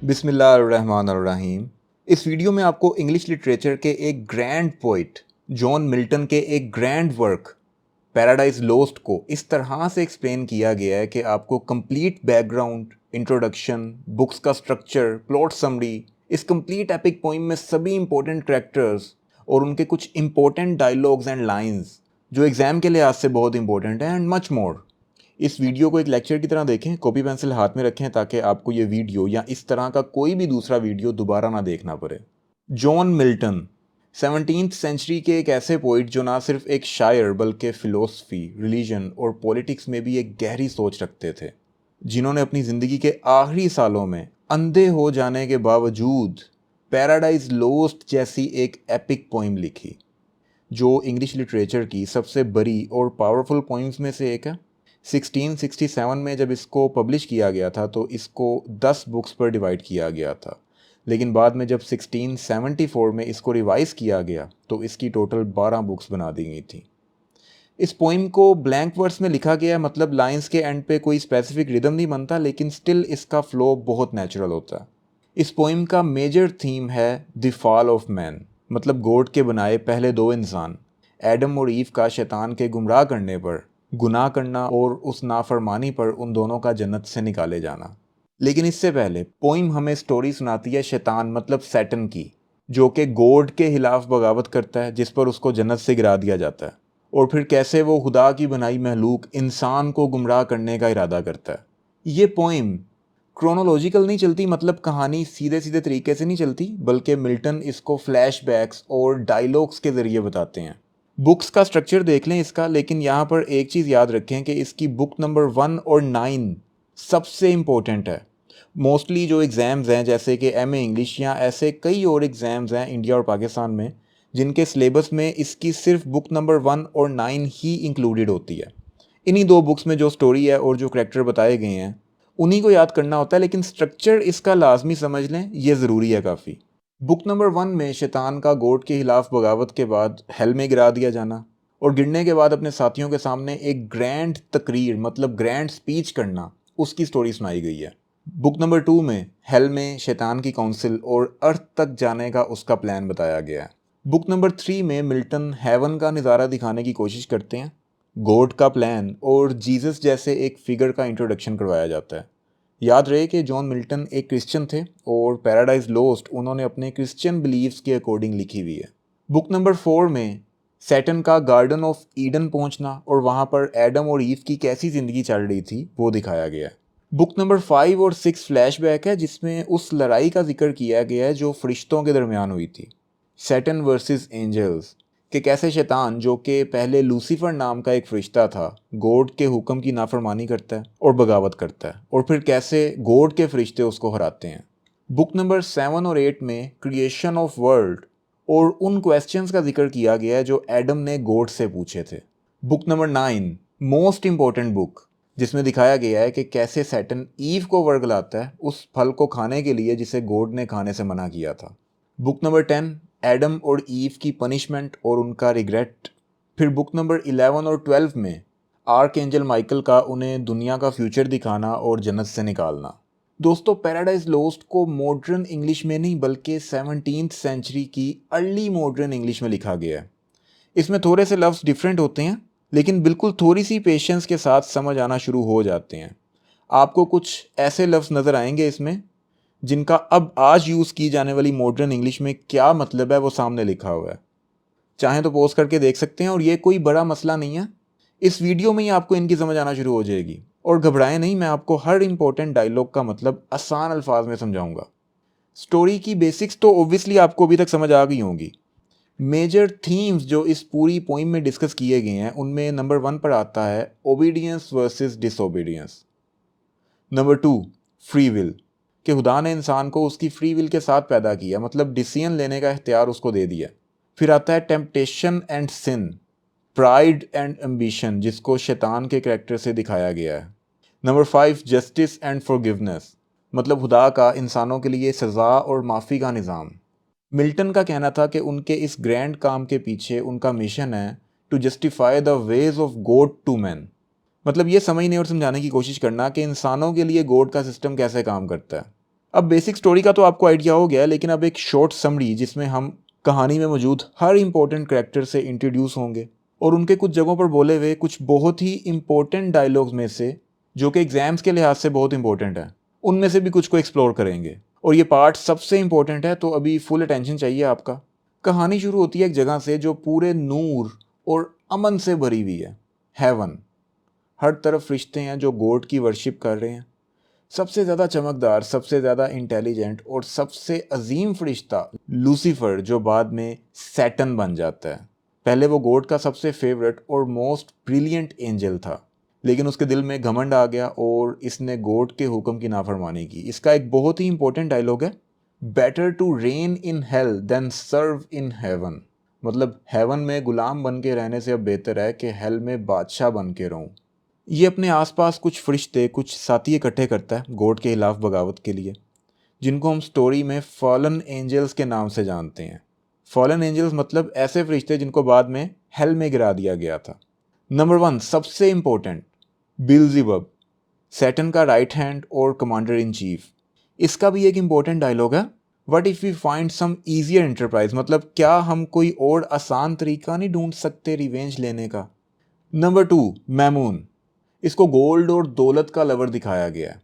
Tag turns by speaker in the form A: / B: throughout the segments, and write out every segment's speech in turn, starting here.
A: बिस्मिल्लाहिर्रहमानिर्रहीम। इस वीडियो में आपको इंग्लिश लिटरेचर के एक ग्रैंड पोइट जॉन मिल्टन के एक ग्रैंड वर्क पैराडाइज लोस्ट को इस तरह से एक्सप्लेन किया गया है कि आपको कंप्लीट बैकग्राउंड, इंट्रोडक्शन, बुक्स का स्ट्रक्चर, प्लॉट समरी, इस कंप्लीट एपिक पोइम में सभी इंपॉर्टेंट कैरेक्टर्स और उनके कुछ इंपॉर्टेंट डायलॉग्स एंड लाइंस जो एग्जाम के लिहाज से बहुत इंपॉर्टेंट है एंड मच मोर। इस वीडियो को एक लेक्चर की तरह देखें, कॉपी पेंसिल हाथ में रखें ताकि आपको ये वीडियो या इस तरह का कोई भी दूसरा वीडियो दोबारा ना देखना पड़े। जॉन मिल्टन 17th सेंचुरी के एक ऐसे पोइट जो ना सिर्फ एक शायर बल्कि फिलोसफी, रिलीजन और पॉलिटिक्स में भी एक गहरी सोच रखते थे, जिन्होंने अपनी ज़िंदगी के आखिरी सालों में अंधे हो जाने के बावजूद पैराडाइज लोस्ट जैसी एक एपिक पोइम लिखी, जो इंग्लिश लिटरेचर की सबसे बड़ी और पावरफुल पोइम्स में से एक है। 1667 में जब इसको पब्लिश किया गया था तो इसको 10 बुक्स पर डिवाइड किया गया था, लेकिन बाद में जब 1674 में इसको रिवाइज किया गया तो इसकी टोटल 12 बुक्स बना दी गई थी। इस पोइम को ब्लैंक वर्स में लिखा गया, मतलब लाइंस के एंड पे कोई स्पेसिफिक रिदम नहीं बनता, लेकिन स्टिल इसका फ्लो बहुत नेचुरल होता है। इस पोइम का मेजर थीम है द फॉल ऑफ मैन, मतलब गॉड के बनाए पहले दो इंसान एडम और ईव का शैतान के गुमराह करने पर, गुनाह करना और उस नाफरमानी पर उन दोनों का जन्नत से निकाले जाना। लेकिन इससे पहले पोइम हमें स्टोरी सुनाती है शैतान मतलब सैटन की, जो कि गॉड के खिलाफ बगावत करता है, जिस पर उसको जन्नत से गिरा दिया जाता है, और फिर कैसे वो खुदा की बनाई महलूक इंसान को गुमराह करने का इरादा करता है। ये पोइम क्रोनोलॉजिकल नहीं चलती, मतलब कहानी सीधे सीधे तरीके से नहीं चलती, बल्कि मिल्टन इसको फ्लैशबैक्स और डायलॉग्स के ज़रिए बताते हैं। बुक्स का स्ट्रक्चर देख लें इसका, लेकिन यहाँ पर एक चीज़ याद रखें कि इसकी बुक नंबर 1 और 9 सबसे इम्पोर्टेंट है। मोस्टली जो एग्ज़ाम्स हैं जैसे कि एमए इंग्लिश या ऐसे कई और एग्ज़ाम्स हैं इंडिया और पाकिस्तान में, जिनके सिलेबस में इसकी सिर्फ बुक नंबर 1 और 9 ही इंक्लूडेड होती है। इन्हीं दो बुक्स में जो स्टोरी है और जो करैक्टर बताए गए हैं उन्हीं को याद करना होता है, लेकिन स्ट्रक्चर इसका लाजमी समझ लें, ये ज़रूरी है काफ़ी। बुक नंबर 1 में शैतान का गॉड के खिलाफ बगावत के बाद हेल में गिरा दिया जाना और गिरने के बाद अपने साथियों के सामने एक ग्रैंड तकरीर, मतलब ग्रैंड स्पीच करना, उसकी स्टोरी सुनाई गई है। बुक नंबर 2 में हेल में शैतान की काउंसिल और अर्थ तक जाने का उसका प्लान बताया गया है। बुक नंबर 3 में मिल्टन हेवन का नज़ारा दिखाने की कोशिश करते हैं, गॉड का प्लान और जीसस जैसे एक फिगर का इंट्रोडक्शन करवाया जाता है। याद रहे कि जॉन मिल्टन एक क्रिश्चियन थे और पैराडाइज लोस्ट उन्होंने अपने क्रिश्चियन बिलीव्स के अकॉर्डिंग लिखी हुई है। बुक नंबर 4 में सैटन का गार्डन ऑफ ईडन पहुंचना और वहां पर एडम और ईव की कैसी ज़िंदगी चल रही थी वो दिखाया गया है। बुक नंबर 5 और 6 फ्लैशबैक है, जिसमें उस लड़ाई का जिक्र किया गया है जो फरिश्तों के दरमियान हुई थी, सैटन वर्सेस एंजल्स, कि कैसे शैतान, जो कि पहले लूसीफर नाम का एक फरिश्ता था, गॉड के हुक्म की नाफरमानी करता है और बगावत करता है, और फिर कैसे गॉड के फरिश्ते उसको हराते हैं। बुक नंबर 7 और 8 में क्रिएशन ऑफ वर्ल्ड और उन क्वेश्चंस का जिक्र किया गया है जो एडम ने गॉड से पूछे थे। Book number 9 most important book, जिसमें दिखाया गया है कि कैसे सैटन ईव को वर्गलाता है उस फल को खाने के लिए जिसे गॉड ने खाने से मना किया था। बुक नंबर 10 एडम और ईव की पनिशमेंट और उनका रिग्रेट। फिर बुक नंबर 11 और 12 में आर्क एंजल माइकल का उन्हें दुनिया का फ्यूचर दिखाना और जन्नत से निकालना। दोस्तों, पैराडाइज लोस्ट को मॉडर्न इंग्लिश में नहीं बल्कि 17th सेंचुरी की अर्ली मॉडर्न इंग्लिश में लिखा गया है। इसमें थोड़े से लफ्ज़ डिफरेंट होते हैं, लेकिन बिल्कुल थोड़ी सी पेशेंस के साथ समझ आना शुरू हो जाते हैं। आपको कुछ ऐसे लफ्ज़ नज़र आएंगे इसमें जिनका अब आज यूज़ की जाने वाली मॉडर्न इंग्लिश में क्या मतलब है वो सामने लिखा हुआ है। चाहें तो पॉज करके देख सकते हैं, और ये कोई बड़ा मसला नहीं है। इस वीडियो में ही आपको इनकी समझ आना शुरू हो जाएगी। और घबराएं नहीं, मैं आपको हर इंपॉर्टेंट डायलॉग का मतलब आसान अल्फाज में समझाऊंगा। स्टोरी की बेसिक्स तो ओब्वियसली आपको अभी तक समझ आ गई होंगी। मेजर थीम्स जो इस पूरी पोइम में डिस्कस किए गए हैं उनमें नंबर 1 पर आता है obedience versus disobedience. Number 2 free will, कि खुदा ने इंसान को उसकी फ्री विल के साथ पैदा किया, मतलब डिसीजन लेने का इख्तियार उसको दे दिया। फिर आता है temptation and sin, pride and ambition, जिसको शैतान के करैक्टर से दिखाया गया है। नंबर 5 जस्टिस एंड फॉरगिवनेस, मतलब खुदा का इंसानों के लिए सज़ा और माफ़ी का निज़ाम। मिल्टन का कहना था कि उनके इस ग्रैंड काम के पीछे उनका मिशन है to justify the ways of God to man, मतलब ये समझने और समझाने की कोशिश करना कि इंसानों के लिए गॉड का सिस्टम कैसे काम करता है। अब बेसिक स्टोरी का तो आपको आइडिया हो गया, लेकिन अब एक शॉर्ट समरी जिसमें हम कहानी में मौजूद हर इंपॉर्टेंट कैरेक्टर से इंट्रोड्यूस होंगे और उनके कुछ जगहों पर बोले हुए कुछ बहुत ही इंपॉर्टेंट डायलॉग्स में से, जो कि एग्जाम्स के लिहाज से बहुत इंपॉर्टेंट है, उनमें से भी कुछ को एक्सप्लोर करेंगे। और ये पार्ट सबसे इंपॉर्टेंट है, तो अभी फुल अटेंशन चाहिए आपका। कहानी शुरू होती है एक जगह से जो पूरे नूर और अमन से भरी हुई है, हेवन। हर तरफ रिश्ते हैं जो गॉड की वर्शिप कर रहे हैं। सबसे ज़्यादा चमकदार, सबसे ज़्यादा इंटेलिजेंट और सबसे अजीम फरिश्ता लूसीफर, जो बाद में सैटन बन जाता है। पहले वो गॉड का सबसे फेवरेट और मोस्ट ब्रिलियंट एंजल था, लेकिन उसके दिल में घमंड आ गया और इसने गॉड के हुक्म की नाफरमानी की। इसका एक बहुत ही इंपॉर्टेंट डायलॉग है, better to reign in hell than serve in heaven. मतलब हेवन में गुलाम बन के रहने से अब बेहतर है कि हेल में बादशाह बन के रहूं। ये अपने आसपास कुछ फरिश्ते, कुछ साथी इकट्ठे करता है गॉड के खिलाफ बगावत के लिए, जिनको हम स्टोरी में फॉलन एंजल्स के नाम से जानते हैं। फॉलन एंजल्स मतलब ऐसे फरिश्ते जिनको बाद में हेल में गिरा दिया गया था। नंबर 1, सबसे इंपॉर्टेंट, बिल्ज़ेबब, सैटन का राइट हैंड और कमांडर इन चीफ। इसका भी एक इंपॉर्टेंट डायलॉग है, what if we find some easier enterprise. मतलब क्या हम कोई और आसान तरीका नहीं ढूंढ सकते रिवेंज लेने का। नंबर 2, मैमून। इसको गोल्ड और दौलत का लवर दिखाया गया है।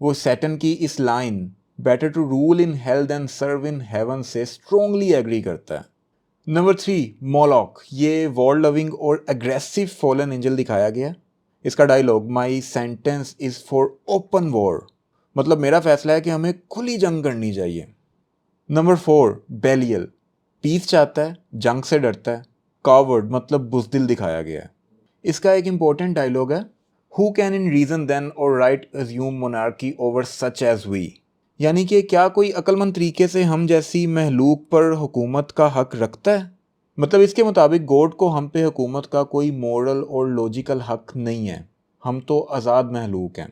A: वो सैटन की इस line better to rule in hell than serve in heaven से स्ट्रोंगली एग्री करता है। Number 3, Moloch. ये वॉर लविंग और अग्रेसिव फॉलन एंजल दिखाया गया। इसका dialogue, my sentence is for open war. मतलब मेरा फैसला है कि हमें खुली जंग करनी चाहिए। नंबर 4, बेलियल। पीस चाहता है, जंग से डरता है। कावर्ड मतलब बुजदिल दिखाया गया है। इसका एक इंपॉर्टेंट डायलॉग है, who can in reason then or right assume monarchy over such as we. यानी कि क्या कोई अक्लमंद तरीके से हम जैसी महलूक पर हुकूमत का हक रखता है। मतलब इसके मुताबिक गॉड को हम पे हुकूमत का कोई मॉरल और लॉजिकल हक नहीं है, हम तो आज़ाद महलूक हैं।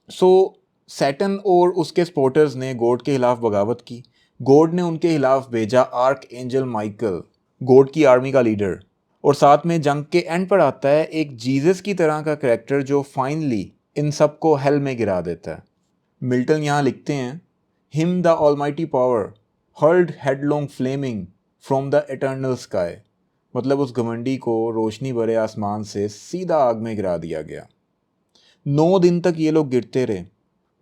A: सो सैटन और उसके सपोर्टर्स ने गॉड के खिलाफ बगावत की। गॉड ने उनके खिलाफ भेजा आर्क एंजल माइकल, गॉड की आर्मी का लीडर। और साथ में जंग के एंड पर आता है एक जीसस की तरह का कैरेक्टर जो फाइनली इन सबको हेल में गिरा देता है। मिल्टन यहाँ लिखते हैं, him the almighty power hurled headlong flaming from the eternal sky. मतलब उस घमंडी को रोशनी भरे आसमान से सीधा आग में गिरा दिया गया। 9 दिन तक ये लोग गिरते रहे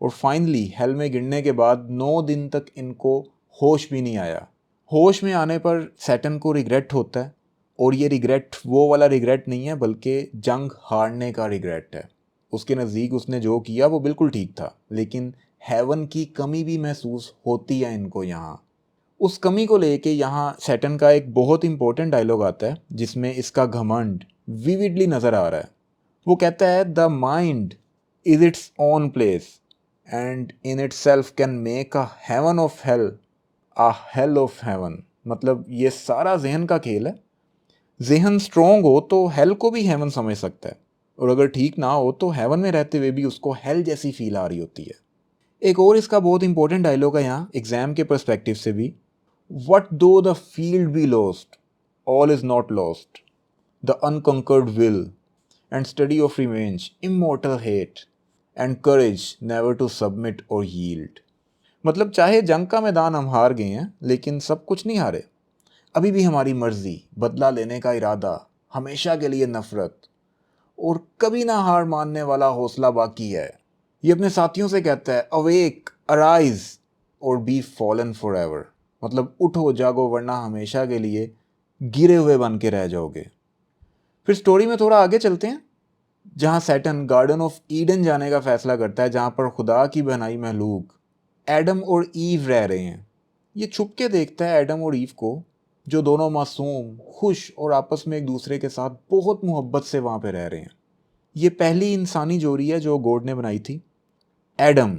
A: और फाइनली हेल में गिरने के बाद 9 दिन तक इनको होश भी नहीं आया। होश में आने पर सैटन को रिग्रेट होता है, और ये रिग्रेट वो वाला रिग्रेट नहीं है, बल्कि जंग हारने का रिग्रेट है। उसके नज़दीक उसने जो किया वो बिल्कुल ठीक था, लेकिन हेवन की कमी भी महसूस होती है इनको यहाँ। उस कमी को लेके यहाँ सैटन का एक बहुत इंपॉर्टेंट डायलॉग आता है जिसमें इसका घमंड विविडली नज़र आ रहा है। वो कहता है, the mind is its own place and in itself can make a heaven of hell a hell of heaven. मतलब ये सारा जहन का खेल है। जहन स्ट्रोंग हो तो हेल को भी हेवन समझ सकता है, और अगर ठीक ना हो तो हेवन में रहते हुए भी उसको हेल जैसी फील आ रही होती है। एक और इसका बहुत इंपॉर्टेंट डायलॉग है यहाँ एग्जाम के पर्सपेक्टिव से भी, what though the field be lost all is not lost, the unconquered will and study of revenge, immortal hate and courage never to submit or yield. मतलब चाहे जंग का मैदान हम हार गए हैं, लेकिन सब कुछ नहीं हारे। अभी भी हमारी मर्जी, बदला लेने का इरादा, हमेशा के लिए नफरत और कभी ना हार मानने वाला हौसला बाकी है। ये अपने साथियों से कहता है, अवेक अराइज और बी फॉलन फॉर एवर। मतलब उठो जागो, वरना हमेशा के लिए गिरे हुए बन के रह जाओगे। फिर स्टोरी में थोड़ा आगे चलते हैं, जहाँ सैटन गार्डन ऑफ ईडन जाने का फैसला करता है, जहाँ पर खुदा की बनाई महलूक एडम और ईव रह रहे हैं। ये छुप के देखता है एडम और ईव को, जो दोनों मासूम, खुश और आपस में एक दूसरे के साथ बहुत मोहब्बत से वहाँ पे रह रहे हैं। ये पहली इंसानी जोड़ी है जो गॉड ने बनाई थी। एडम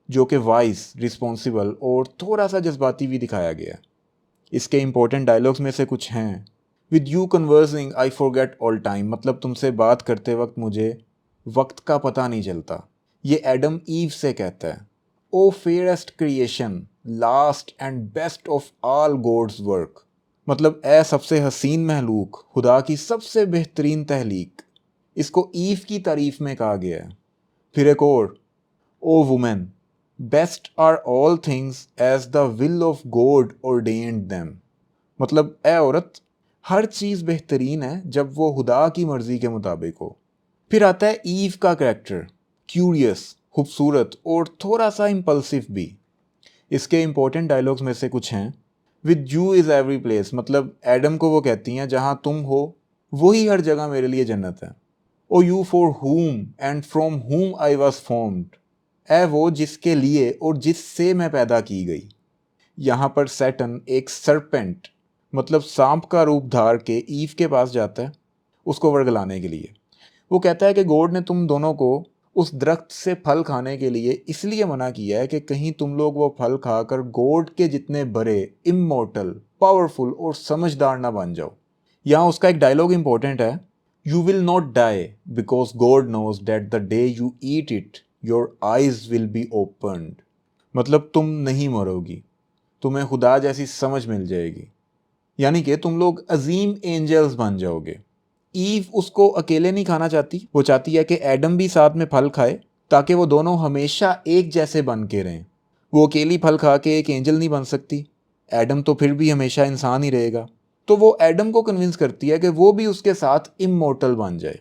A: जो कि वाइस, रिस्पॉन्सिबल और थोड़ा सा जज्बाती भी दिखाया गया। इसके इंपॉर्टेंट डायलॉग्स में से कुछ हैं, with you conversing I forget all time. मतलब तुमसे बात करते वक्त मुझे वक्त का पता नहीं चलता। ये एडम ईव से कहता है, O fairest creation, last and best of all God's work. मतलब ए सबसे हसीन महलूक, खुदा की सबसे बेहतरीन तहलीक। इसको ईव की तारीफ में कहा गया है। फिर एक और, O women, best are all things as the will of God ordained them। मतलब ए औरत, हर चीज़ बेहतरीन है जब वो खुदा की मर्जी के मुताबिक हो। फिर आता है ईव का कैरेक्टर, क्यूरियस, खूबसूरत और थोड़ा सा इम्पल्सिव भी। इसके इंपॉर्टेंट डायलॉग्स में से कुछ हैं, with you is every place, मतलब एडम को वो कहती हैं जहाँ तुम हो वही हर जगह मेरे लिए जन्नत है। O you for whom and from whom I was formed, ए वो जिसके लिए और जिससे मैं पैदा की गई। यहाँ पर सैटर्न एक सरपेंट मतलब सांप का रूप धार के ईव के पास जाता है उसको वर्गलाने के लिए। वो कहता है कि गॉड ने तुम दोनों को उस दरख्त से फल खाने के लिए इसलिए मना किया है कि कहीं तुम लोग वो फल खाकर गॉड के जितने बड़े, इमोर्टल, पावरफुल और समझदार ना बन जाओ। यहाँ उसका एक डायलॉग इंपॉर्टेंट है, you will not die because God knows that the day you eat it your eyes will be opened. मतलब तुम नहीं मरोगी, तुम्हें खुदा जैसी समझ मिल जाएगी, यानी कि तुम लोग अजीम एंजल्स बन जाओगे। ईव उसको अकेले नहीं खाना चाहती, वो चाहती है कि एडम भी साथ में फल खाए ताकि वो दोनों हमेशा एक जैसे बन के रहें। वो अकेली फल खा के एक एंजल नहीं बन सकती, एडम तो फिर भी हमेशा इंसान ही रहेगा। तो वो एडम को कन्विंस करती है कि वो भी उसके साथ इमोर्टल बन जाए।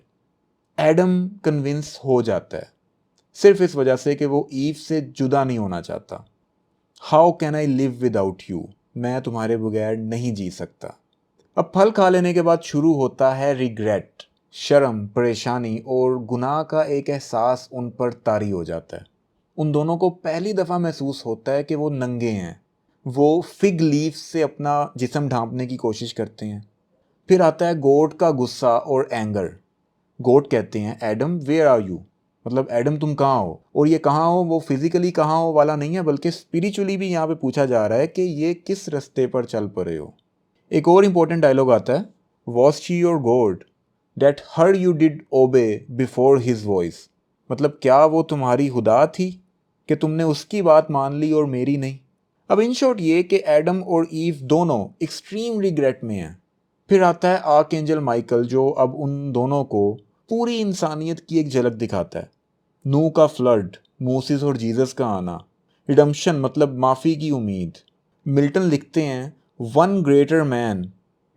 A: एडम कन्विंस हो जाता है सिर्फ इस वजह से कि वो ईव से जुदा नहीं होना चाहता। How can I live without you, मैं तुम्हारे बगैर नहीं जी सकता। अब फल खा लेने के बाद शुरू होता है रिग्रेट, शर्म, परेशानी और गुनाह का एक एहसास उन पर तारी हो जाता है। उन दोनों को पहली दफ़ा महसूस होता है कि वो नंगे हैं। वो फिग लीफ से अपना जिस्म ढांपने की कोशिश करते हैं। फिर आता है गॉड का गुस्सा और एंगर। गॉड कहते हैं एडम वेयर आर यू, मतलब एडम तुम कहाँ हो। और ये कहाँ हो वो फिजिकली कहाँ हो वाला नहीं है, बल्कि स्पिरिचुअली भी यहाँ पे पूछा जा रहा है कि ये किस रास्ते पर चल पड़े हो। एक और इम्पोर्टेंट डायलॉग आता है, was she your God that her you did obey before his voice. मतलब क्या वो तुम्हारी खुदा थी कि तुमने उसकी बात मान ली और मेरी नहीं। अब इन शॉर्ट ये कि एडम और ईव दोनों एक्सट्रीम रिग्रेट में हैं। फिर आता है आर्क एंजल माइकल जो अब उन दोनों को पूरी इंसानियत की एक झलक दिखाता है। नूह का फ्लड, मूसेस और जीसस का आना, रिडम्पशन मतलब माफ़ी की उम्मीद। मिल्टन लिखते हैं one greater man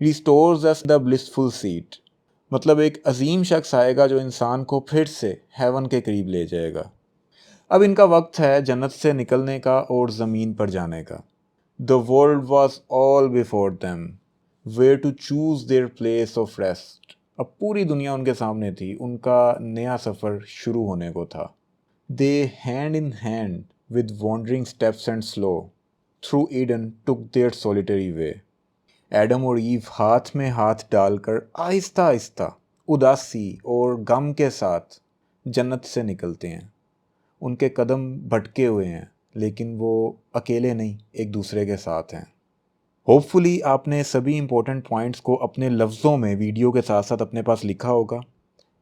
A: restores us the blissful seat, मतलब एक अजीम शख्स आएगा जो इंसान को फिर से हेवन के करीब ले जाएगा। अब इनका वक्त है जन्नत से निकलने का और ज़मीन पर जाने का। The world was all before them where to choose their place of rest. अब पूरी दुनिया उनके सामने थी, उनका नया सफ़र शुरू होने को था। They hand in hand with wandering steps and slow through Eden took their solitary way. Adam और ईव हाथ में हाथ डालकर आहिस्ता आहिस्ता, उदासी और गम के साथ जन्नत से निकलते हैं। उनके कदम भटके हुए हैं लेकिन वो अकेले नहीं, एक दूसरे के साथ हैं। होपफुली आपने सभी इंपॉर्टेंट पॉइंट्स को अपने लफ्ज़ों में वीडियो के साथ साथ अपने पास लिखा होगा।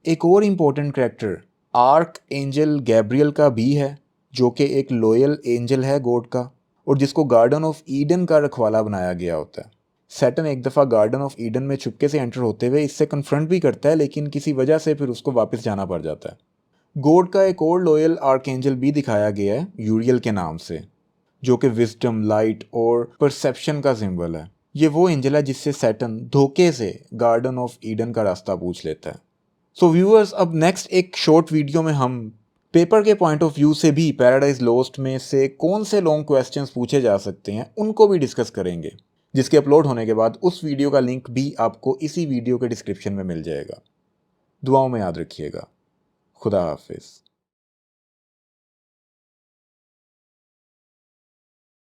A: एक और important character arc angel Gabriel का भी है, जो कि एक लॉयल एंजल है गॉड का और जिसको गार्डन ऑफ ईडन का रखवाला बनाया गया होता है। सैटर्न एक दफ़ा गार्डन ऑफ ईडन में चुपके से एंटर होते हुए इससे कन्फ्रंट भी करता है, लेकिन किसी वजह से फिर उसको वापस जाना पड़ जाता है। गॉड का एक और लॉयल आर्क एंजल भी दिखाया गया है यूरियल के नाम से, जो कि विजडम, लाइट और परसेप्शन का सिंबल है। ये वो एंजल है जिससे सैटर्न धोखे से गार्डन ऑफ ईडन का रास्ता पूछ लेता है। सो व्यूअर्स, अब नेक्स्ट एक शॉर्ट वीडियो में हम पेपर के पॉइंट ऑफ व्यू से भी पैराडाइज लॉस्ट में से कौन से लॉन्ग क्वेश्चंस पूछे जा सकते हैं उनको भी डिस्कस करेंगे, जिसके अपलोड होने के बाद उस वीडियो का लिंक भी आपको इसी वीडियो के डिस्क्रिप्शन में मिल जाएगा। दुआओं में याद रखिएगा। खुदा हाफिज़।